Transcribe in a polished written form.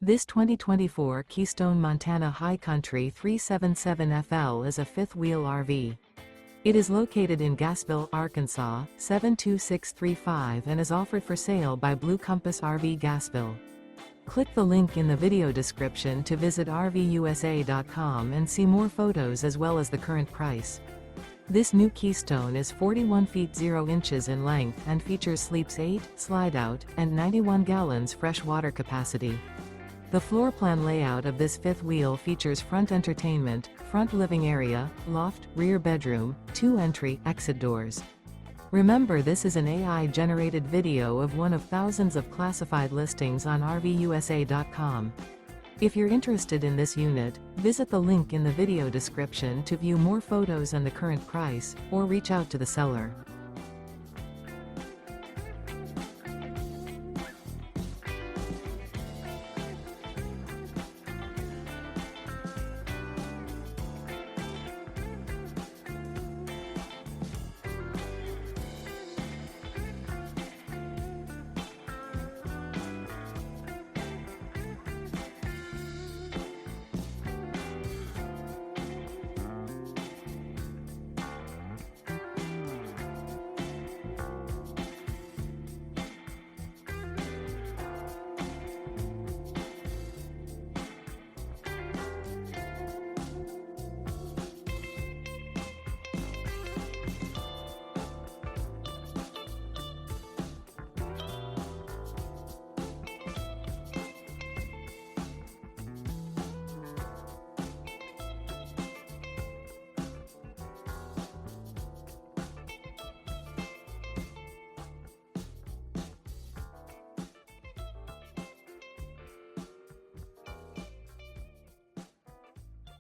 This 2024 Keystone Montana High Country 377FL is a fifth-wheel RV. It is located in Gassville, Arkansas, 72635 and is offered for sale by Blue Compass RV Gassville. Click the link in the video description to visit RVUSA.com and see more photos as well as the current price. This new Keystone is 41 feet 0 inches in length and features sleeps 8, slide-out, and 91 gallons fresh water capacity. The floor plan layout of this fifth wheel features front entertainment, front living area, loft, rear bedroom, 2 entry/exit doors. Remember, this is an AI-generated video of one of thousands of classified listings on RVUSA.com. If you're interested in this unit, visit the link in the video description to view more photos and the current price, or reach out to the seller.